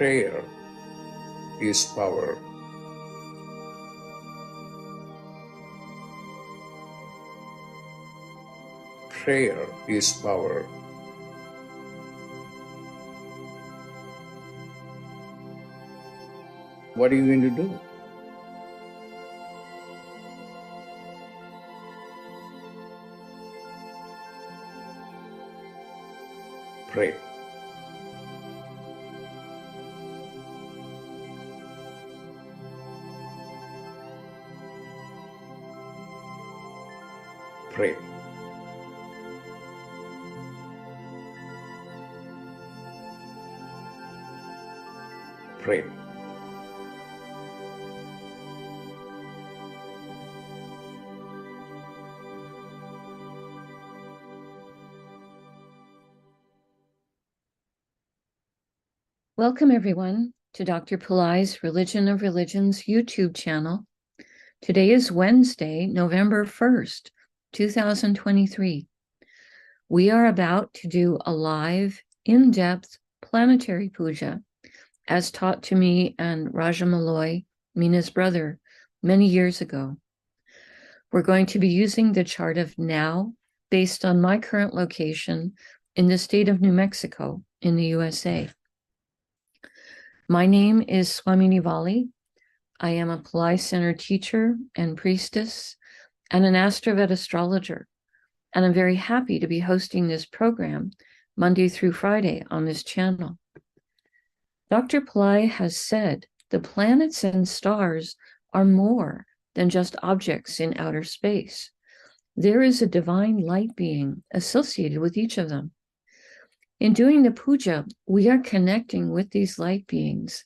Prayer is power. Prayer is power. What are you going to do? Pray. Pray. Pray. Welcome, everyone, to Dr. Pillai's Religion of Religions YouTube channel. Today is Wednesday, November 1st, 2023. We are about to do a live, in-depth planetary puja, as taught to me and Raja Malloy, Mina's brother, many years ago. We're going to be using the chart of now, based on my current location in the state of New Mexico in the USA. My name is Swamini Valli. I am a Pillai Center teacher and priestess and an AstroVed astrologer, and I'm very happy to be hosting this program Monday through Friday on this channel. Dr. Pillai has said the planets and stars are more than just objects in outer space. There is a divine light being associated with each of them. In doing the puja, we are connecting with these light beings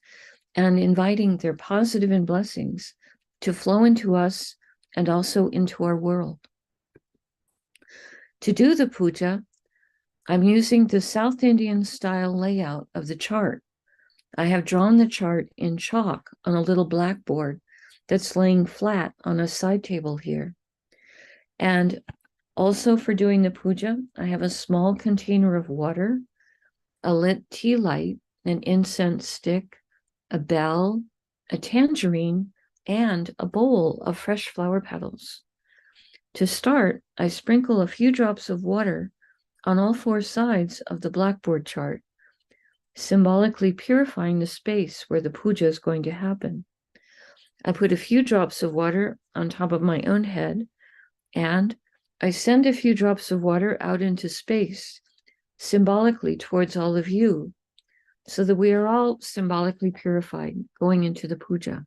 and inviting their positive and blessings to flow into us and also into our world. To do the puja, I'm using the South Indian style layout of the chart. I have drawn the chart in chalk on a little blackboard that's laying flat on a side table here. And also for doing the puja, I have a small container of water, a lit tea light, an incense stick, a bell, a tangerine, and a bowl of fresh flower petals. To start, I sprinkle a few drops of water on all four sides of the blackboard chart, symbolically purifying the space where the puja is going to happen. I put a few drops of water on top of my own head, and I send a few drops of water out into space, symbolically towards all of you, so that we are all symbolically purified going into the puja.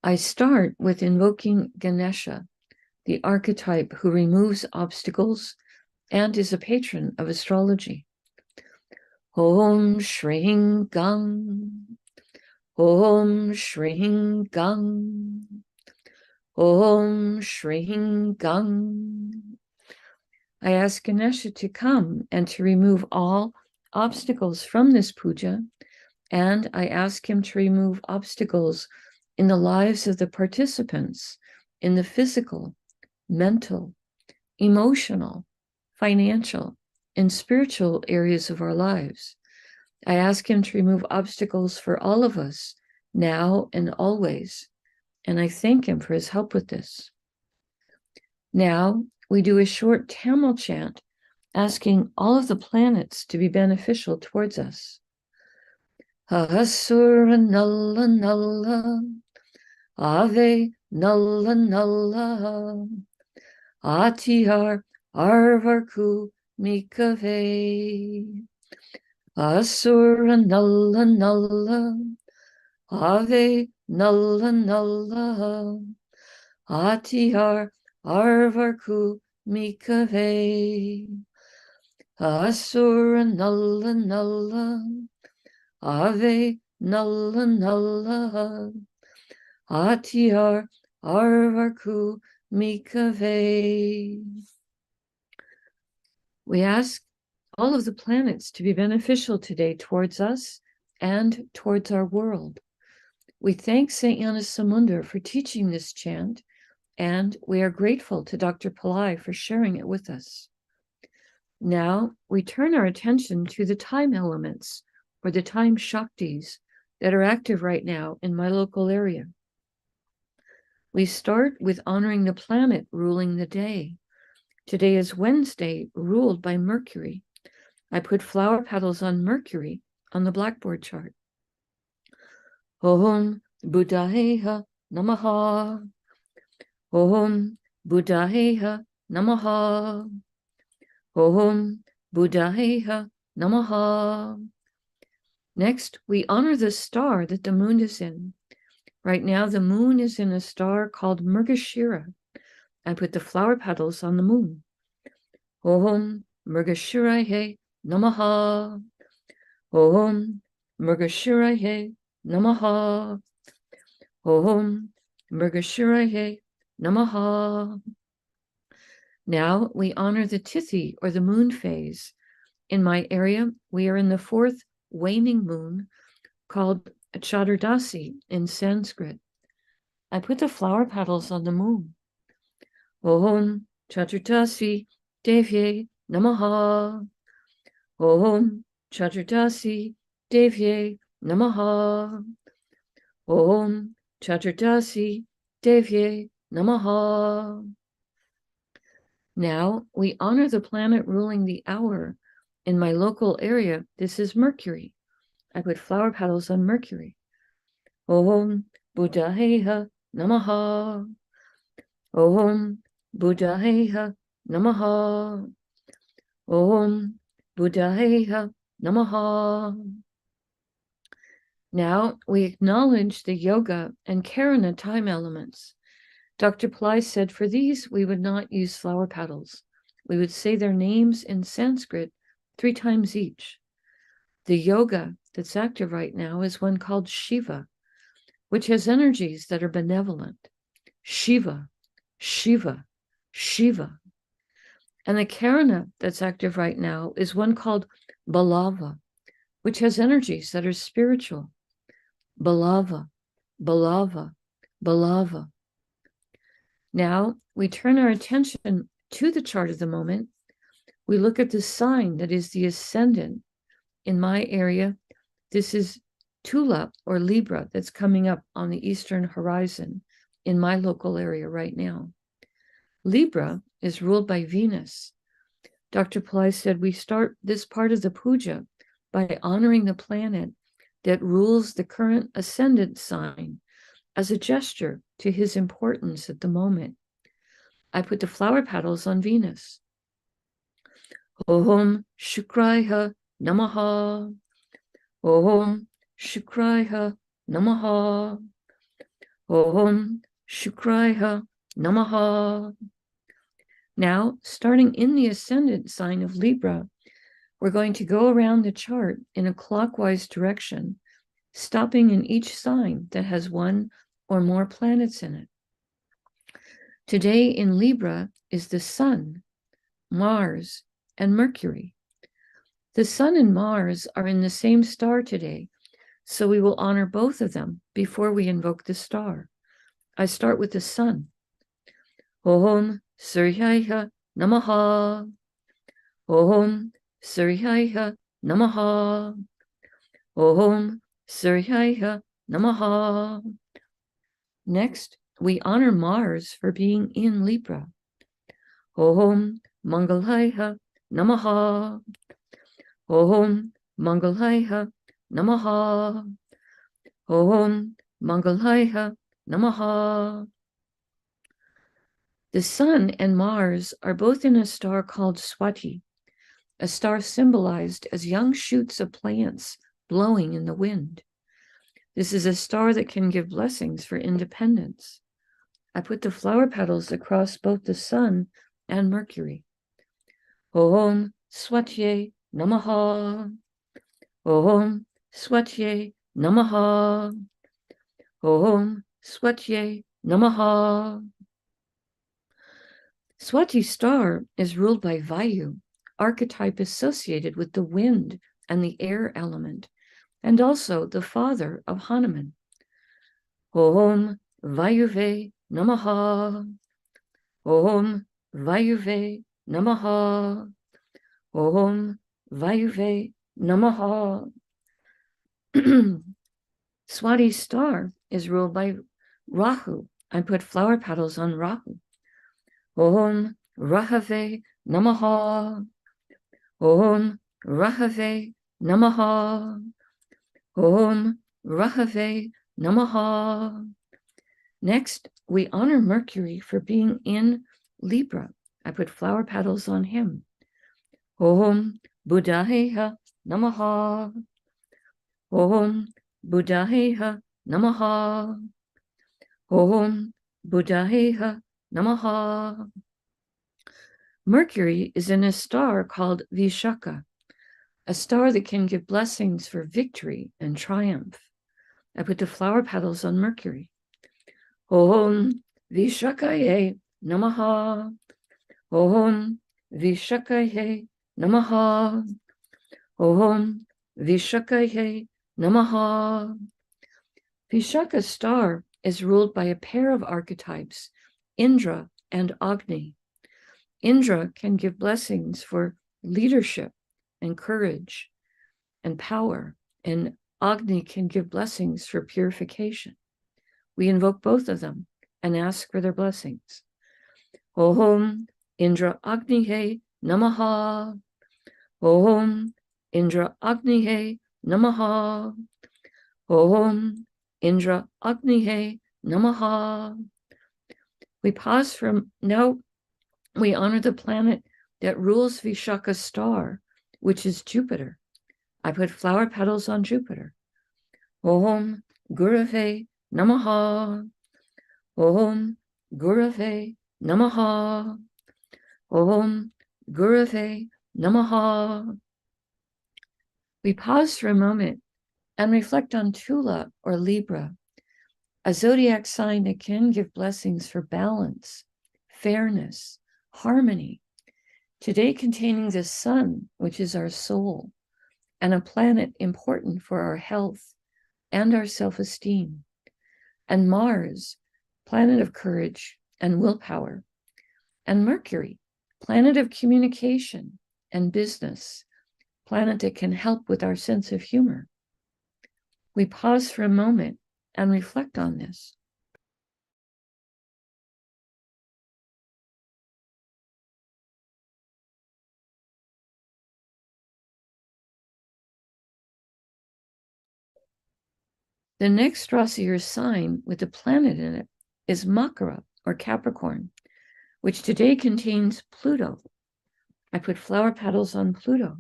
I start with invoking Ganesha, the archetype who removes obstacles and is a patron of astrology. Om Shring Gang, Om Shring Gang, Om Shring Gang. I ask Ganesha to come and to remove all obstacles from this puja, and I ask him to remove obstacles in the lives of the participants in the physical, mental, emotional, financial, and spiritual areas of our lives. I ask him to remove obstacles for all of us now and always, and I thank him for his help with this. Now, we do a short Tamil chant asking all of the planets to be beneficial towards us. Asura Nalla Nalla, Ave Nalla Nalla, Atihar Arvarku Mikave. Asura Nalla Nalla, Ave Nalla Nalla, Atihar Arvarku Mikave. Asura Nalla Nalla, Ave Nalla Nalla, Atihar Arvarku Mikave. We ask all of the planets to be beneficial today towards us and towards our world. We thank St. Gnanasamunda for teaching this chant, and we are grateful to Dr. Pillai for sharing it with us. Now we turn our attention to the time elements, or the time Shaktis that are active right now in my local area. We start with honoring the planet ruling the day. Today is Wednesday, ruled by Mercury. I put flower petals on Mercury on the blackboard chart. Om Buddhayeha Namaha. Om Buddhayeha Namaha. Om Buddhayeha Namaha. Next, we honor the star that the moon is in. Right now, the moon is in a star called Mrgashira. I put the flower petals on the moon. Om Mrgashiraye Namaha. Om Mrgashiraye Namaha. Om Mrgashiraye Namaha. Now we honor the Tithi, or the moon phase. In my area, we are in the fourth waning moon, called Chaturdasi in Sanskrit. I put the flower petals on the moon. Om Chaturdasi Devye Namaha. Om Chaturdasi Devye Namaha. Om Chaturdasi Devye Namaha. Now we honor the planet ruling the hour. In my local area, this is Mercury. I put flower petals on Mercury. Om Buddhayeha Namaha. Om Buddhayeha Namaha. Om Buddhayeha Namaha. Now we acknowledge the yoga and Karana time elements. Dr. Pillai said for these, we would not use flower petals. We would say their names in Sanskrit 3 times each. The yoga that's active right now is one called Shiva, which has energies that are benevolent. Shiva, Shiva, Shiva. And the Karana that's active right now is one called Balava, which has energies that are spiritual. Balava, Balava, Balava. Now we turn our attention to the chart of the moment. We look at the sign that is the ascendant. In my area, this is Tula, or Libra, that's coming up on the eastern horizon in my local area right now. Libra is ruled by Venus. Dr. Pillai said we start this part of the puja by honoring the planet that rules the current ascendant sign as a gesture to his importance at the moment. I put the flower petals on Venus. Om Shukraya Namaha. Om Shukraya Namaha. Om Shukraya Namaha. Now, starting in the ascendant sign of Libra, we're going to go around the chart in a clockwise direction, stopping in each sign that has one or more planets in it. Today in Libra is the Sun, Mars, and Mercury. The Sun and Mars are in the same star today, so we will honor both of them before we invoke the star. I start with the Sun. Om Suryaya Namaha. Om Suryaya Namaha. Om Suryaya Namaha. Next, we honor Mars for being in Libra. Om Mangalaya Namaha. Om Mangalaya Namaha. Om Mangalaya Namaha. The Sun and Mars are both in a star called Swati, a star symbolized as young shoots of plants blowing in the wind. This is a star that can give blessings for independence. I put the flower petals across both the Sun and Mercury. Om Swatye Namaha. Om Swatye Namaha. Om Swatye Namaha. Swati star is ruled by Vayu, archetype associated with the wind and the air element, and also the father of Hanuman. Om Vayuve Namaha. Om Vayuve Namaha. Om Vayuve Namaha. Swati's star is ruled by Rahu. I put flower petals on Rahu. Om Rahave Namaha. Om Rahave Namaha. Om Rahave Namaha. Next, we honor Mercury for being in Libra. I put flower petals on him. Om Buddhayeha Namaha. Om Buddhayeha Namaha. Om Buddhayeha Namaha. Mercury is in a star called Vishaka, a star that can give blessings for victory and triumph. I put the flower petals on Mercury. Om Vishakaye Namaha. Om Vishakaye Namaha. Om Vishakaye Namaha. Vishaka star is ruled by a pair of archetypes, Indra and Agni. Indra can give blessings for leadership and courage and power, and Agni can give blessings for purification. We invoke both of them and ask for their blessings. Om Indra Agnihe Namaha. Om Indra Agnihe Namaha. Om Indra Agnihe Namaha. We pause from now. We honor the planet that rules Vishaka star, which is Jupiter. I put flower petals on Jupiter. Om Gurave Namaha. Om Gurave Namaha. Om Gurave Namaha. We pause for a moment and reflect on Tula or Libra, a zodiac sign that can give blessings for balance, fairness, harmony, today containing the sun, which is our soul, and a planet important for our health and our self-esteem, and Mars, planet of courage and willpower, and Mercury, planet of communication and business, planet that can help with our sense of humor. We pause for a moment and reflect on this. The next Rasi or sign with a planet in it is Makara or Capricorn, which today contains Pluto. I put flower petals on Pluto.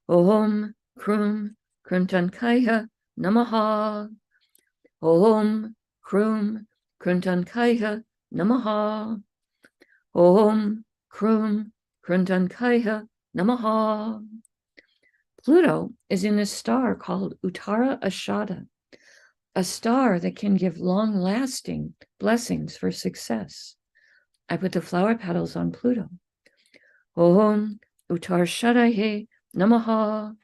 Om Krum Kruntankaya Namaha. Om Krum Kruntankaya Namaha. Om Krum Kruntankaya Namaha. Pluto is in a star called Uttara Ashada, a star that can give long-lasting blessings for success. I put the flower petals on Pluto. Om Uttar Shadaye Namaha.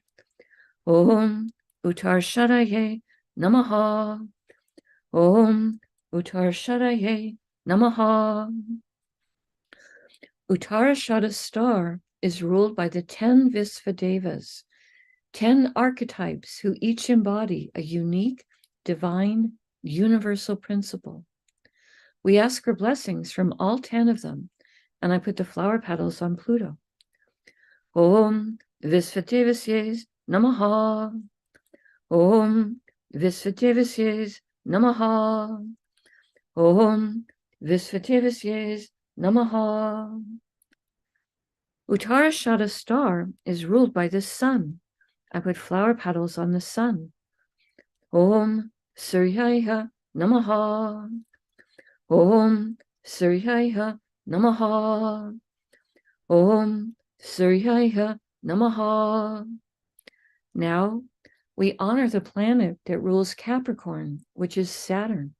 Om Uttar Shadaye Namaha. Om Uttar Shadaye Namaha. Uttarashada star is ruled by the 10 Visvadevas, 10 archetypes who each embody a unique, divine, universal principle. We ask for blessings from all 10 of them, and I put the flower petals on Pluto. Om Visvadevasye Namaha. Om Visvadevasye Namaha. Om Visvadevasye Namaha. Uttarashada star is ruled by the sun. I put flower petals on the sun. Om Suryaya Namaha. Om Suryaya Namaha. Om Suryaya Namaha. Now we honor the planet that rules Capricorn, which is Saturn.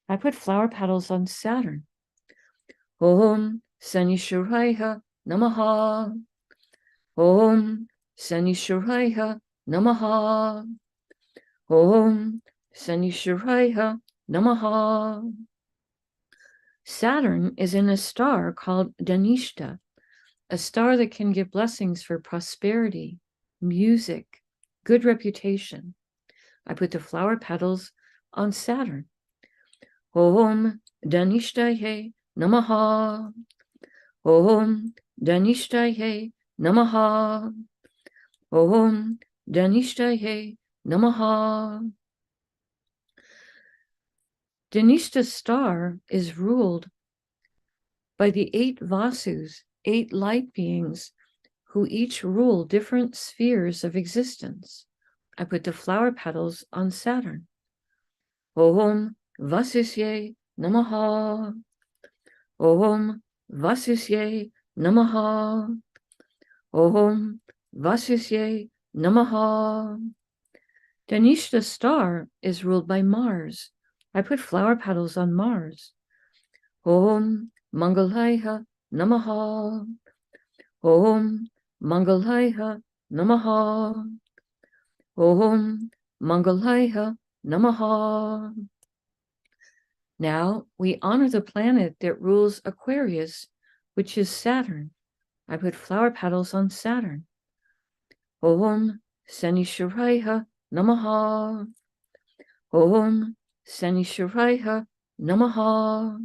I put flower petals on Saturn. Om Sanishuraya Namaha. Om Sanishuraya Namaha. Om Sanishuraya Namaha. Saturn is in a star called Dhanishta, a star that can give blessings for prosperity, music, good reputation. I put the flower petals on Saturn. Om Danishtaye Namaha. Om Danishtaye Namaha. Om Danishtaye Namaha. Dhanishta star is ruled by the 8 Vasus, 8 light beings, who each rule different spheres of existence. I put the flower petals on Saturn. Om Vasisye Namaha. Om Vasisye Namaha. Om Vasisye Namaha. Dhanishta star is ruled by Mars. I put flower petals on Mars. Om Mangalaya Namaha. Om Mangalaya Namaha. Om Mangalaya Namaha. Now we honor the planet that rules Aquarius, which is Saturn. I put flower petals on Saturn. Om Sanishwaraya Namaha. Om Sanishwaraya Namaha.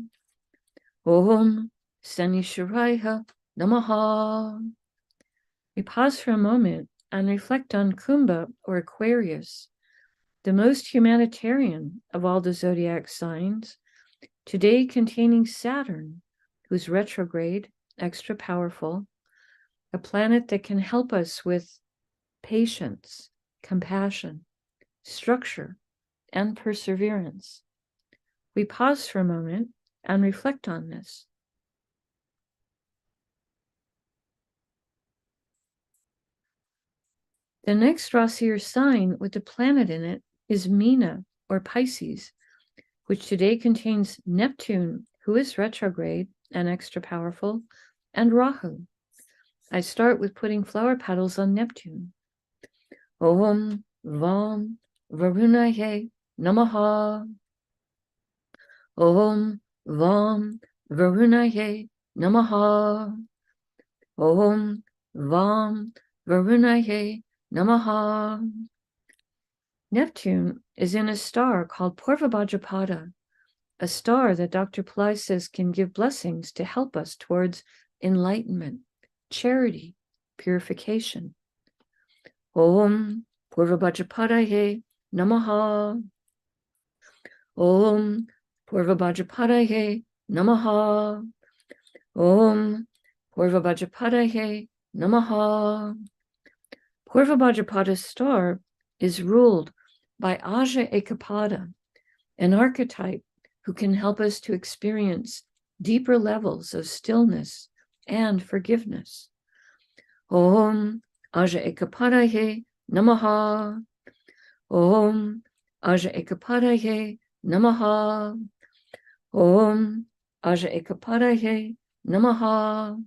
Om Sanishwaraya Namaha. We pause for a moment and reflect on Kumbha or Aquarius, the most humanitarian of all the zodiac signs, today containing Saturn, who's retrograde, extra powerful, a planet that can help us with patience, compassion, structure, and perseverance. We pause for a moment and reflect on this. The next Rasi or sign with the planet in it is Meena or Pisces, which today contains Neptune, who is retrograde and extra powerful, and Rahu. I start with putting flower petals on Neptune. Om Vam Varunaye Namaha. Om Vam Varunaye Namaha. Om Vam Varunaye Namaha. Neptune is in a star called Purvabhadrapada, a star that Dr. Pillai says can give blessings to help us towards enlightenment, charity, purification. Om Purvabhadrapadaye Namaha. Om Purvabhadrapadaye Namaha. Om Purvabhadrapadaye Namaha. Purvabhadrapada's star is ruled by Aja Ekapada, an archetype who can help us to experience deeper levels of stillness and forgiveness. Om Aja Ekapadaye Namaha. Om Aja Ekapadaye Namaha. Om Aja Ekapadaye Namaha.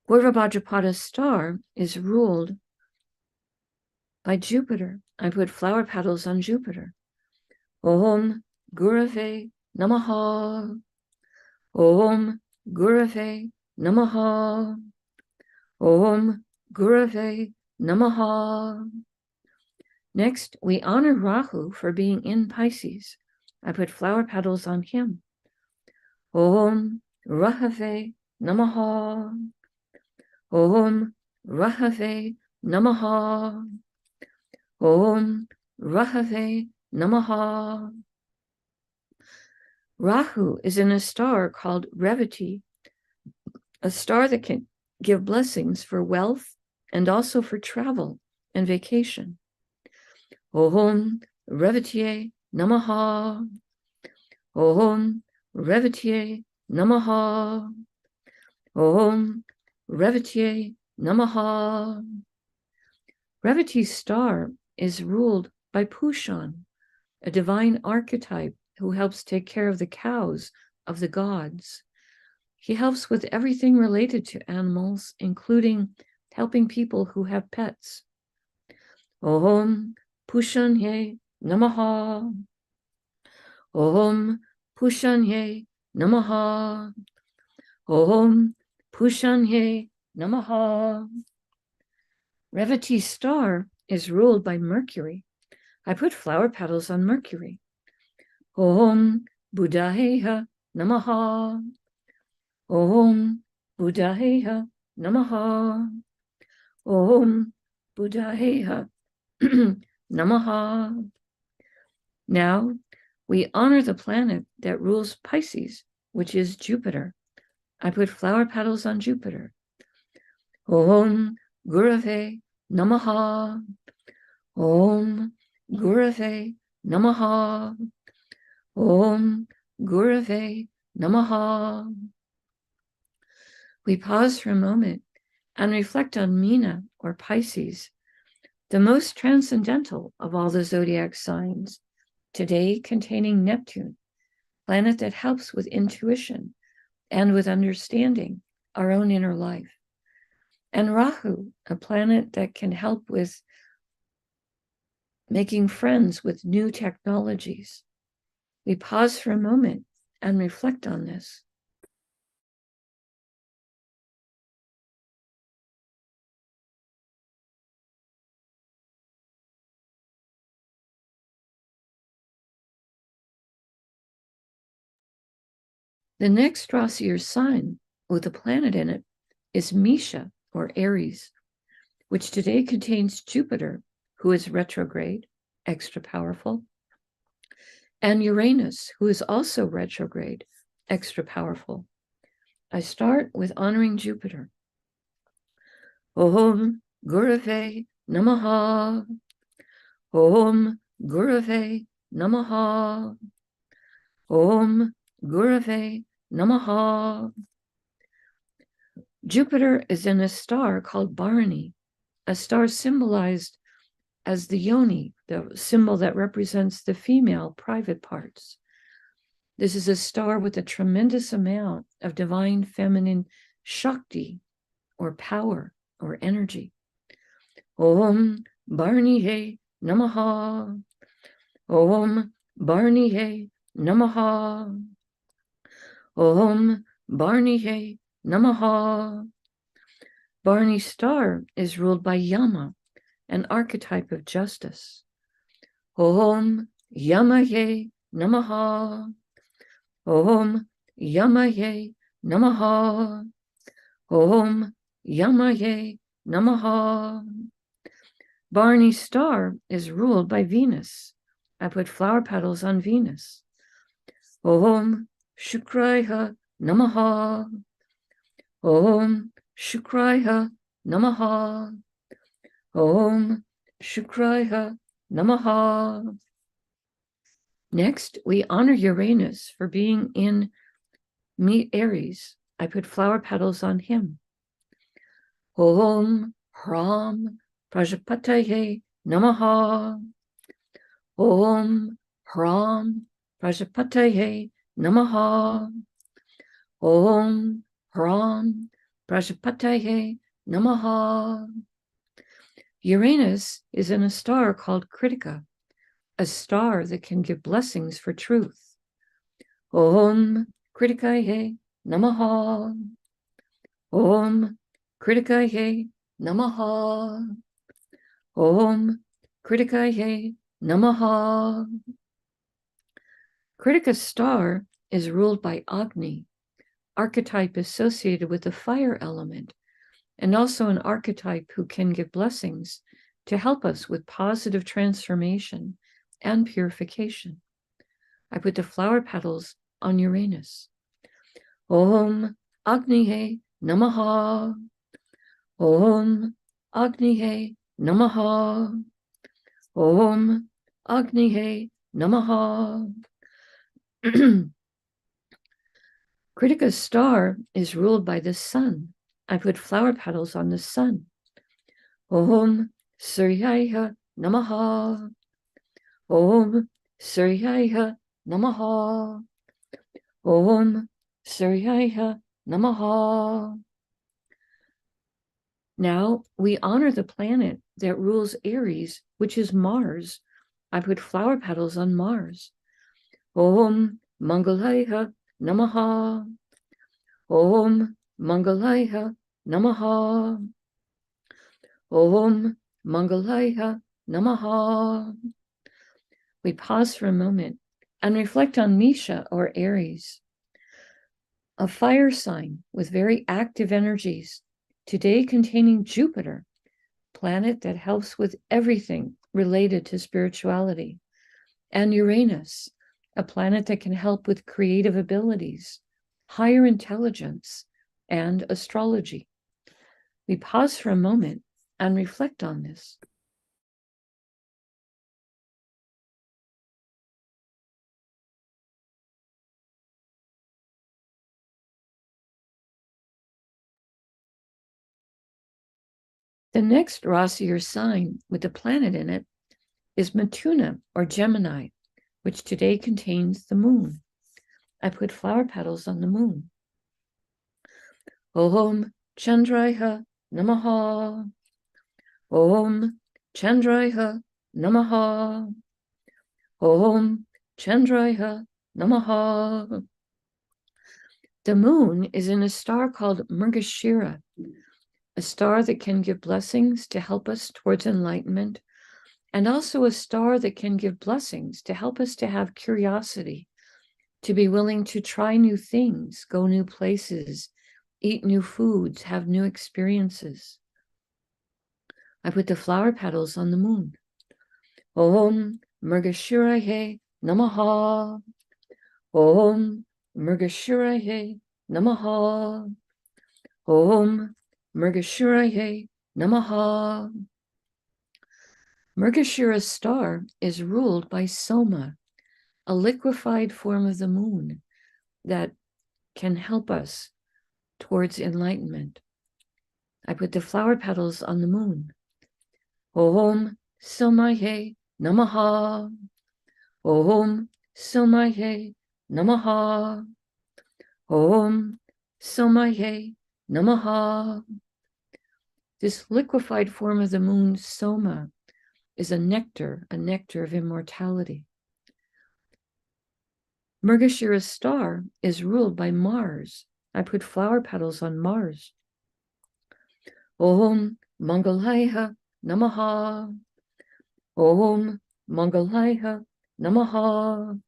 Purvabhadrapada's star is ruled by Jupiter. I put flower petals on Jupiter. Om Gurave Namaha. Om Gurave Namaha. Om Gurave Namaha. Next, we honor Rahu for being in Pisces. I put flower petals on him. Om Rahave Namaha. Om Rahave Namaha. Om Rahave Namaha. Rahu is in a star called Revati, a star that can give blessings for wealth and also for travel and vacation. Om Revatiye Namaha. Om Revatiye Namaha. Om Revatiye Namaha. Revati's star is ruled by Pushan, a divine archetype who helps take care of the cows of the gods. He helps with everything related to animals, including helping people who have pets. Om Pushanye Namaha. Om Pushanye Namaha. Om Pushanye Namaha. Revati's star is ruled by Mercury. I put flower petals on Mercury. Om Buddhayeha Namaha. Om Buddhayeha Namaha. Om Buddhayeha Namaha. Now we honor the planet that rules Pisces, which is Jupiter. I put flower petals on Jupiter. Om Gurave Namaha. Om Gurave Namaha. Om Gurave Namaha. We pause for a moment and reflect on Meena, or Pisces, the most transcendental of all the zodiac signs, today containing Neptune, planet that helps with intuition and with understanding our own inner life, and Rahu, a planet that can help with making friends with new technologies. We pause for a moment and reflect on this. The next Rasi or sign with a planet in it is Misha, or Aries, which today contains Jupiter, who is retrograde, extra powerful, and Uranus, who is also retrograde, extra powerful. I start with honoring Jupiter. Om Gurave Namaha. Om Gurave Namaha. Om Gurave Namaha. Jupiter is in a star called Bharani, a star symbolized as the yoni, the symbol that represents the female private parts. This is a star with a tremendous amount of divine feminine Shakti, or power, or energy. Om Bharani Namaha. Om Bharani Namaha. Om Bharani Namaha. Bharani star is ruled by Yama, an archetype of justice. Om Yamaye Namaha. Om Yamaye Namaha. Om Yamaye Namaha. Bharani star is ruled by Venus. I put flower petals on Venus. Om Shukraya Namaha. Om Shukraya Namaha. Om Shukraya Namaha. Next, we honor Uranus for being in Aries. I put flower petals on him. Om Hram Prajapataye Namaha. Om Hram Prajapataye Namaha. Om Hram Prajapataye Namaha. Uranus is in a star called Kritika, a star that can give blessings for truth. Om Kritikaye Namaha. Om Kritikaye Namaha. Om Kritikaye Namaha. Kritika's star is ruled by Agni, archetype associated with the fire element, and also an archetype who can give blessings to help us with positive transformation and purification. I put the flower petals on Uranus. Om Agnihe Namaha. Om Agnihe Namaha. Om Agnihe Namaha. Kritika's star is ruled by the sun. I put flower petals on the sun. Om Suryaya Namaha. Om Suryaya Namaha. Om Suryaya Namaha. Now we honor the planet that rules Aries, which is Mars. I put flower petals on Mars. Om Mangalaya Namaha. Om Mangalaya Namaha. Om Mangalaya Namaha. We pause for a moment and reflect on Misha or Aries, a fire sign with very active energies, today containing Jupiter, planet that helps with everything related to spirituality, and Uranus, a planet that can help with creative abilities, higher intelligence, and astrology. We pause for a moment and reflect on this. The next Rasi or sign with the planet in it is Mithuna or Gemini, which today contains the moon. I put flower petals on the moon. Om Chandraya Namaha. Om Chandraya Namaha. Om Chandraya Namaha. The moon is in a star called Mrgashira, a star that can give blessings to help us towards enlightenment, and also a star that can give blessings to help us to have curiosity, to be willing to try new things, go new places, eat new foods, have new experiences. I put the flower petals on the moon. Om Mrgashiraye Namaha. Om Mrgashiraye Namaha. Om Mrgashiraye Namaha. Mrgashira's star is ruled by Soma, a liquefied form of the moon that can help us towards enlightenment. I put the flower petals on the moon. Om Somaye Namaha. Om Somaye Namaha. Om Somaye Namaha. This liquefied form of the moon, Soma, is a nectar of immortality. Mrgashira's star is ruled by Mars. I put flower petals on Mars. Om Mangalaya Namaha. Om Mangalaya Namaha.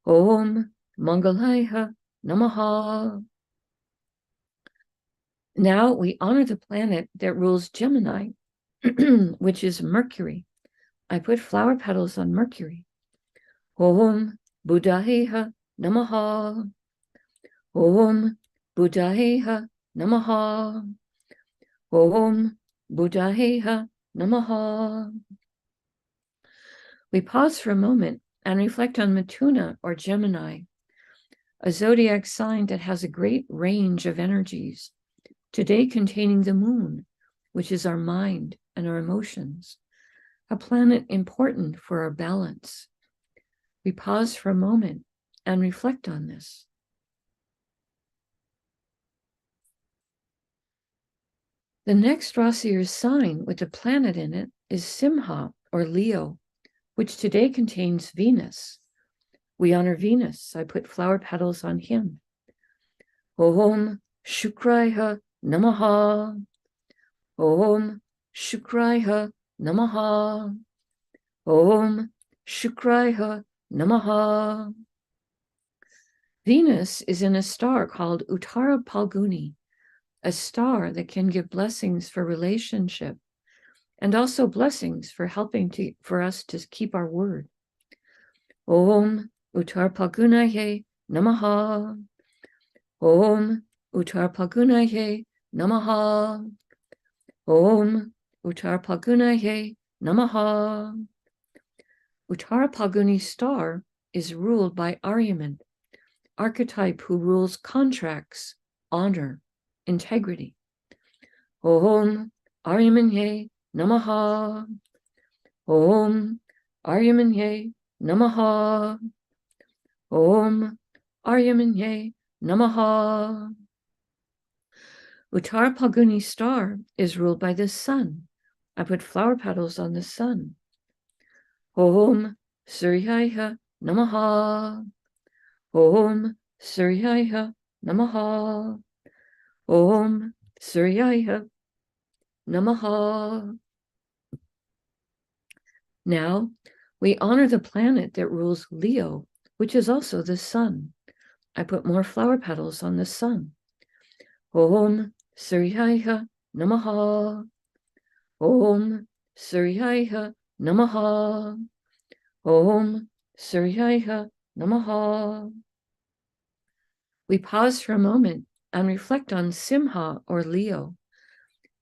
Om Mangalaya Namaha. Now we honor the planet that rules Gemini, which is Mercury. I put flower petals on Mercury. Om Buddhaya Namaha. Om Buddhaya Namaha. Om Buddhaya Namaha. We pause for a moment and reflect on Mithuna or Gemini, a zodiac sign that has a great range of energies, today containing the moon, which is our mind and our emotions, a planet important for our balance. We pause for a moment and reflect on this. The next Rasi or sign with the planet in it is Simha or Leo, which today contains Venus. We honor Venus. I put flower petals on him. Om Shukraya Namaha. Om Shukraya Namaha. Om Shukraya Namaha. Venus is in a star called Uttara Palguni, a star that can give blessings for relationship and also blessings for helping for us to keep our word. Om Uttara Palgunaye Namaha. Om Uttara Palgunaye Namaha. Om Uttara Palgunaye Namaha. Uttara Palguni star is ruled by Aryaman, archetype who rules contracts, honor, integrity. Om Aryamanye Namaha. Om Aryamanye Namaha. Om Aryamanye Namaha. Uttara Palguni star is ruled by the sun. I put flower petals on the sun. Om Suryaya Namaha. Om Suryaya Namaha. Om Suryaya Namaha. Now, we honor the planet that rules Leo, which is also the sun. I put more flower petals on the sun. Om Suryaya Namaha. Om Suryaya Namaha. Om Suryaya Namaha. We pause for a moment and reflect on Simha or Leo,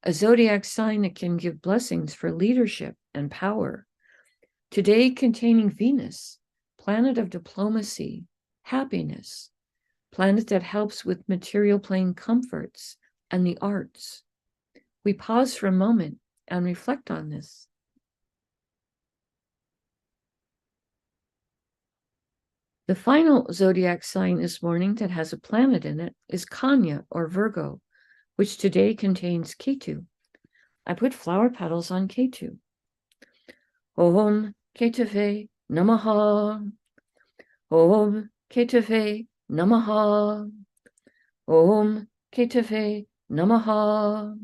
a zodiac sign that can give blessings for leadership and power. Today containing Venus, planet of diplomacy, happiness, planet that helps with material plane comforts and the arts. We pause for a moment and reflect on this. The final zodiac sign this morning that has a planet in it is Kanya or Virgo, which today contains Ketu. I put flower petals on Ketu. Om Ketave Namaha. Om Ketave Namaha. Om Ketave Namaha.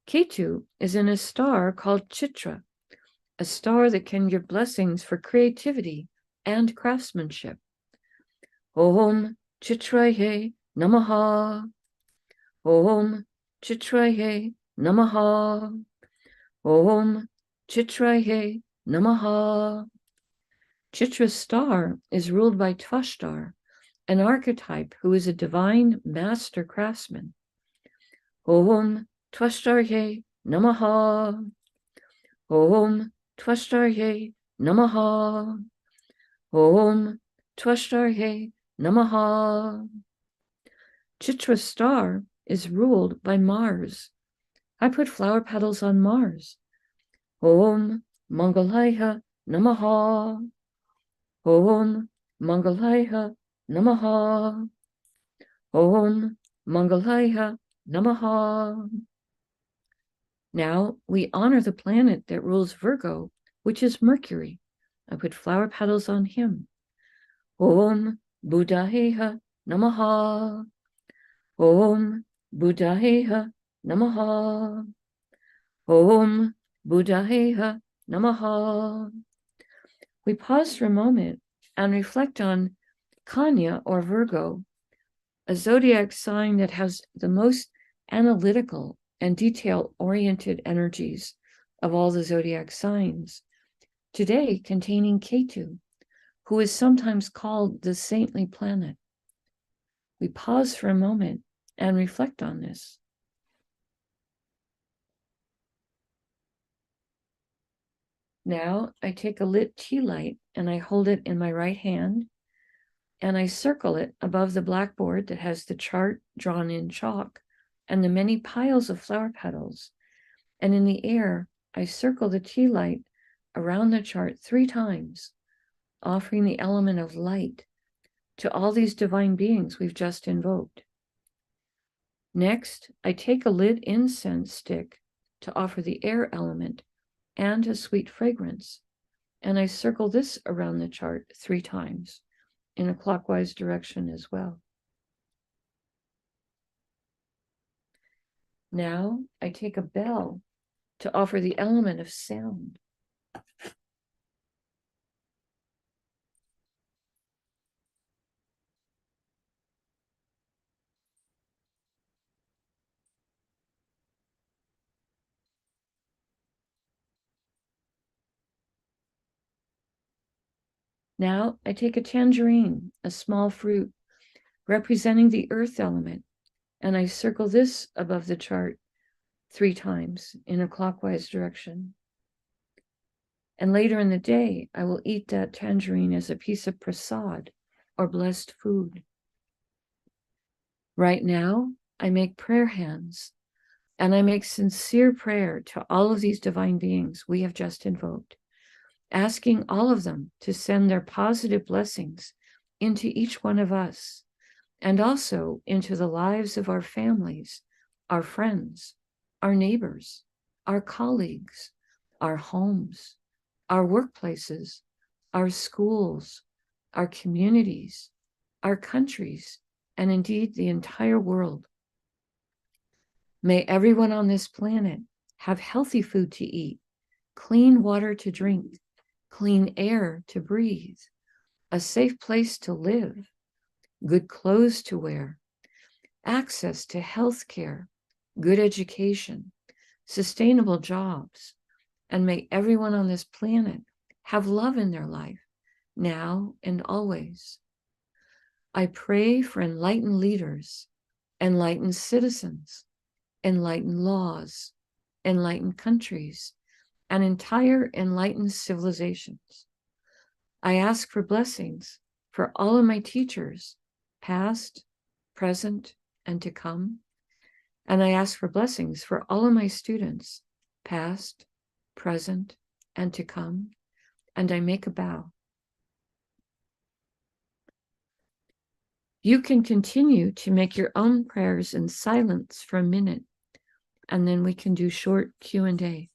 Ketu is in a star called Chitra, a star that can give blessings for creativity and craftsmanship. Om Chitraye Namaha. Om Chitraye Namaha. Om Chitraye Namaha. Chitra's star is ruled by Tvashtar, an archetype who is a divine master craftsman. Om Tvashtarye Namaha. Om Tvashtarye Namaha. Om Tvashtarye Namaha. Chitra's star is ruled by Mars. I put flower petals on Mars. Om Mangalaya Namaha. Om Mangalaya Namaha. Om Mangalaya Namaha. Now we honor the planet that rules Virgo, which is Mercury. I put flower petals on him. Om Buddhaya Namaha. Om Buddhaya Namaha. Om Buddhaya Namaha. We pause for a moment and reflect on Kanya or Virgo, a zodiac sign that has the most analytical and detail-oriented energies of all the zodiac signs. Today containing Ketu, who is sometimes called the saintly planet. We pause for a moment and reflect on this. Now I take a lit tea light and I hold it in my right hand and I circle it above the blackboard that has the chart drawn in chalk and the many piles of flower petals. And in the air, I circle the tea light around the chart 3 times, offering the element of light to all these divine beings we've just invoked. Next, I take a lit incense stick to offer the air element and a sweet fragrance, and I circle this around the chart 3 times in a clockwise direction as well. Now I take a bell to offer the element of sound. Now I take a tangerine, a small fruit, representing the earth element, and I circle this above the chart 3 times in a clockwise direction. And later in the day, I will eat that tangerine as a piece of prasad or blessed food. Right now, I make prayer hands, and I make sincere prayer to all of these divine beings we have just invoked, asking all of them to send their positive blessings into each one of us, and also into the lives of our families, our friends, our neighbors, our colleagues, our homes, our workplaces, our schools, our communities, our countries, and indeed the entire world. May everyone on this planet have healthy food to eat, clean water to drink, clean air to breathe, a safe place to live, good clothes to wear, access to health care, good education, sustainable jobs, and may everyone on this planet have love in their life, now and always. I pray for enlightened leaders, enlightened citizens, enlightened laws, enlightened countries, and entire enlightened civilizations. I ask for blessings for all of my teachers, past, present, and to come. And I ask for blessings for all of my students, past, present, and to come. And I make a bow. You can continue to make your own prayers in silence for a minute, and then we can do short Q&A.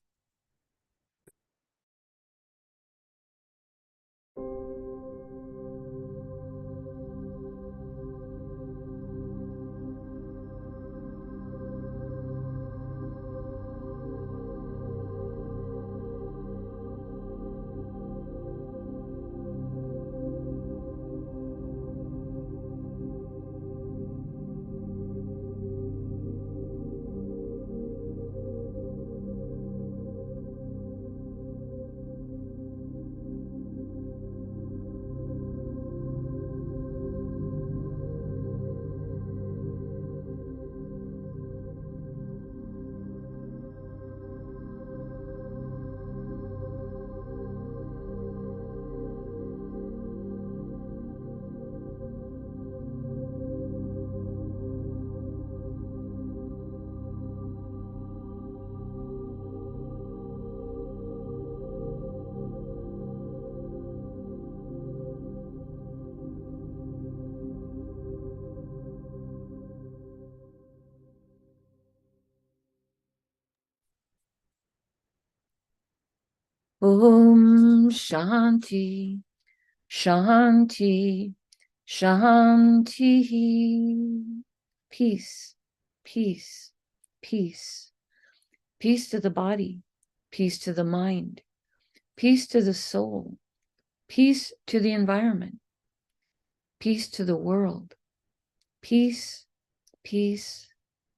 Om Shanti, Shanti, Shanti. Peace, peace, peace. Peace to the body, peace to the mind, peace to the soul, peace to the environment, peace to the world. Peace, peace,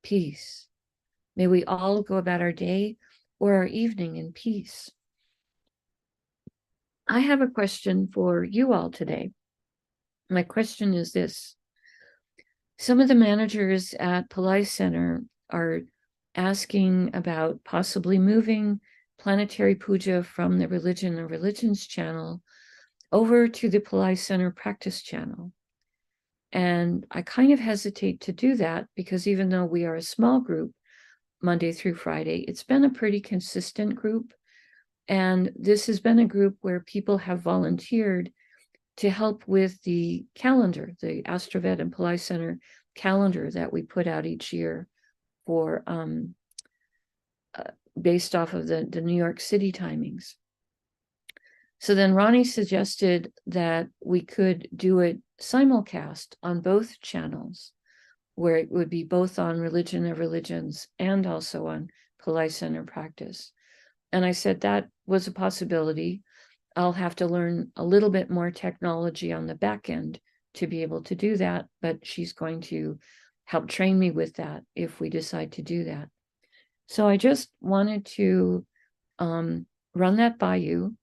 peace. May we all go about our day or our evening in peace. I have a question for you all today. My question is this. Some of the managers at Pillai Center are asking about possibly moving Planetary Pooja from the Religion of Religions channel over to the Pillai Center Practice channel. And I kind of hesitate to do that because even though we are a small group, Monday through Friday, it's been a pretty consistent group. And this has been a group where people have volunteered to help with the calendar, the AstroVed and Pillai Center calendar that we put out each year for based off of the New York City timings. So then Ronnie suggested that we could do it simulcast on both channels, where it would be both on Religion of Religions and also on Pillai Center Practice. And I said that was a possibility. I'll have to learn a little bit more technology on the back end to be able to do that, but she's going to help train me with that if we decide to do that. So I just wanted to run that by you.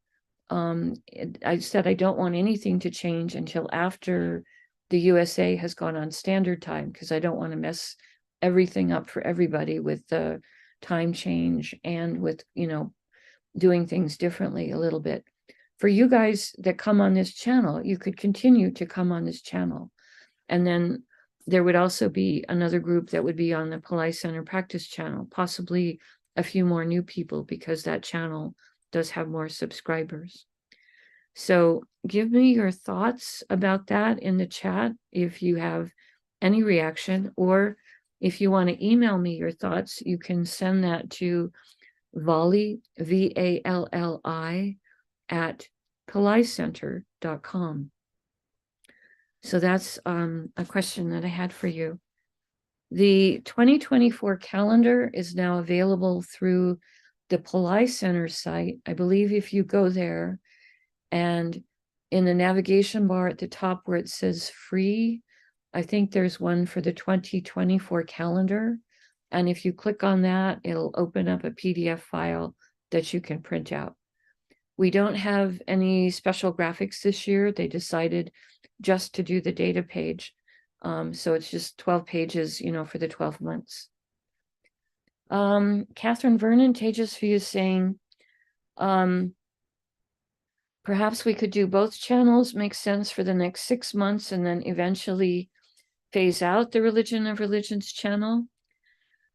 I said I don't want anything to change until after the USA has gone on standard time, because I don't want to mess everything up for everybody with the time change and with, doing things differently a little bit. For you guys that come on this channel, you could continue to come on this channel. And then there would also be another group that would be on the Pillai Center Practice channel, possibly a few more new people, because that channel does have more subscribers. So give me your thoughts about that in the chat if you have any reaction, or if you want to email me your thoughts, you can send that to Valli, VALLI, at PillaiCenter.com. So that's a question that I had for you. The 2024 calendar is now available through the Pillai Center site. I believe if you go there and in the navigation bar at the top where it says free, I think there's one for the 2024 calendar. And if you click on that, it'll open up a PDF file that you can print out. We don't have any special graphics this year. They decided just to do the data page. So it's just 12 pages, for the 12 months. Catherine Vernon Tejasvi is saying, perhaps we could do both channels, makes sense for the next 6 months, and then eventually phase out the Religion of Religions channel.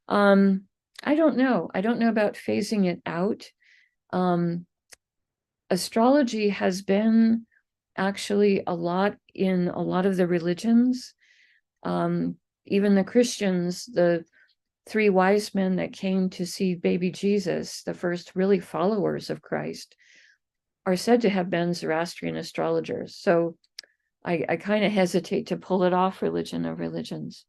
I don't know. I don't know about phasing it out. Astrology has been actually a lot in a lot of the religions. Even the Christians, the 3 wise men that came to see baby Jesus, the first really followers of Christ, are said to have been Zoroastrian astrologers. So I kind of hesitate to pull it off Religion of Religions.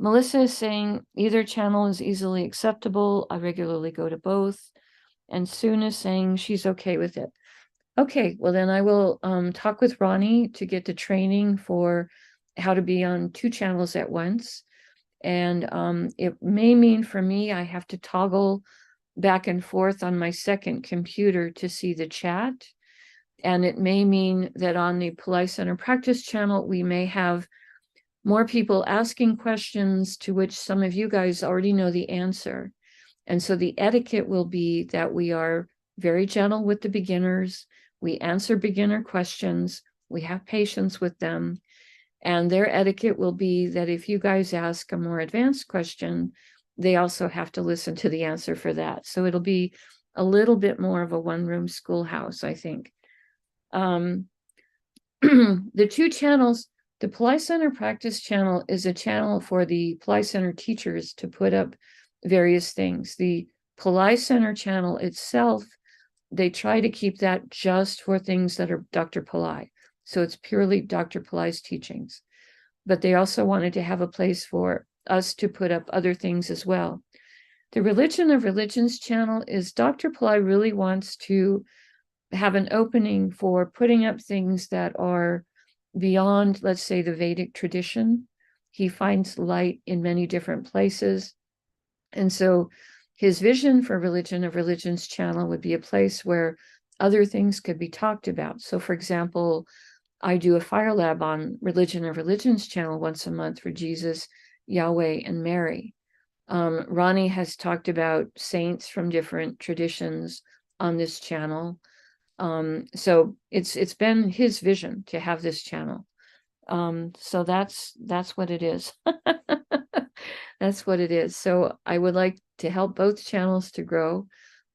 Melissa is saying either channel is easily acceptable. I regularly go to both. And Soon is saying she's okay with it. Okay, well then I will talk with Ronnie to get the training for how to be on 2 channels at once. And it may mean for me, I have to toggle back and forth on my second computer to see the chat. And it may mean that on the Pillai Center Practice channel, we may have more people asking questions to which some of you guys already know the answer. And so the etiquette will be that we are very gentle with the beginners. We answer beginner questions. We have patience with them. And their etiquette will be that if you guys ask a more advanced question, they also have to listen to the answer for that. So it'll be a little bit more of a one-room schoolhouse, I think. The 2 channels, the Pillai Center Practice channel is a channel for the Pillai Center teachers to put up various things. The Pillai Center channel itself, they try to keep that just for things that are Dr. Pillai. So it's purely Dr. Pillai's teachings. But they also wanted to have a place for us to put up other things as well. The Religion of Religions channel is Dr. Pillai really wants to have an opening for putting up things that are beyond, let's say, the Vedic tradition. He finds light in many different places. And so his vision for Religion of Religions channel would be a place where other things could be talked about. So for example, I do a fire lab on Religion of Religions channel once a month for Jesus, Yahweh, and Mary. Ronnie has talked about saints from different traditions on this channel. So it's been his vision to have this channel. So that's what it is. That's what it is. So I would like to help both channels to grow.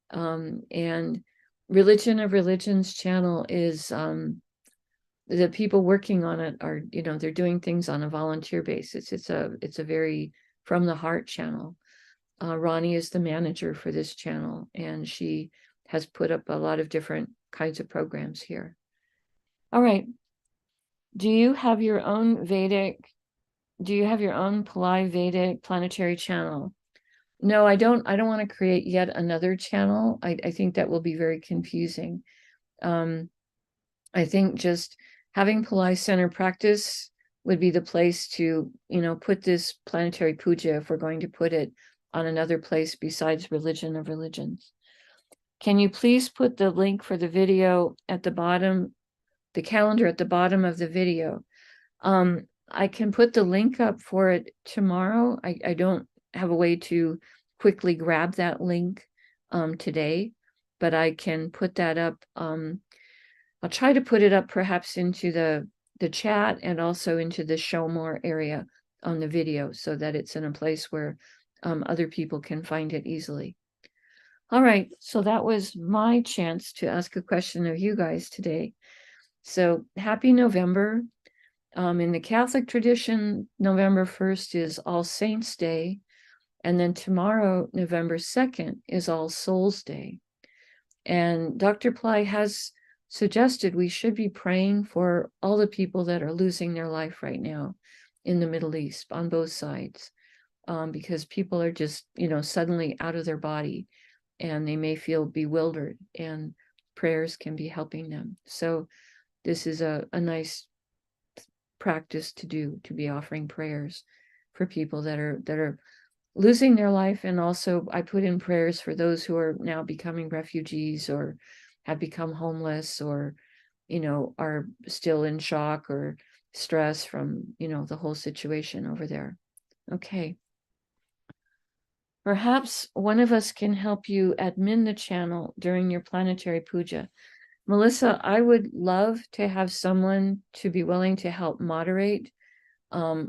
And Religion of Religions channel is the people working on it are, they're doing things on a volunteer basis. It's a very from the heart channel. Ronnie is the manager for this channel, and she has put up a lot of different kinds of programs here. All right. Do you have your own Pillai Vedic planetary channel? No, I don't want to create yet another channel. I think that will be very confusing. I think just having Pillai Center Practice would be the place to, put this Planetary Pooja if we're going to put it on another place besides Religion of Religions. Can you please put the link for the video at the bottom, the calendar at the bottom of the video? I can put the link up for it tomorrow. I don't have a way to quickly grab that link today, but I can put that up. I'll try to put it up perhaps into the chat and also into the show more area on the video so that it's in a place where other people can find it easily. All right, so that was my chance to ask a question of you guys today. So happy November. In the Catholic tradition, November 1st is All Saints' Day. And then tomorrow, November 2nd, is All Souls' Day. And Dr. Pillai has suggested we should be praying for all the people that are losing their life right now in the Middle East on both sides, because people are just, suddenly out of their body and they may feel bewildered, and prayers can be helping them. So this is a nice practice to do, to be offering prayers for people that are losing their life. And also I put in prayers for those who are now becoming refugees or have become homeless, or are still in shock or stress from the whole situation over there. Okay, perhaps one of us can help you admin the channel during your planetary puja. Melissa, I would love to have someone to be willing to help moderate, a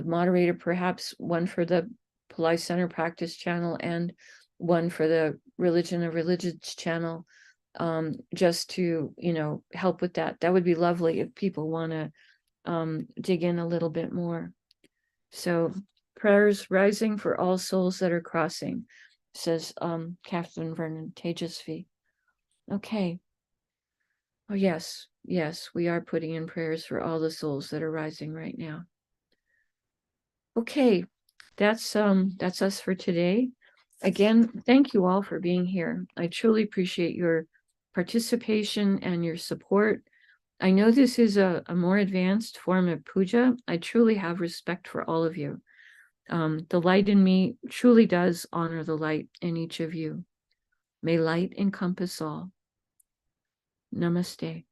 moderator, perhaps one for the Pillai Center Practice channel and one for the Religion of Religions channel, just to, help with that. That would be lovely if people want to dig in a little bit more. So prayers rising for all souls that are crossing, says Catherine Vernon Tejasvi. Okay. Oh, yes, we are putting in prayers for all the souls that are rising right now. Okay, that's us for today. Again, thank you all for being here. I truly appreciate your participation and your support. I know this is a more advanced form of puja. I truly have respect for all of you. The light in me truly does honor the light in each of you. May light encompass all. Namaste.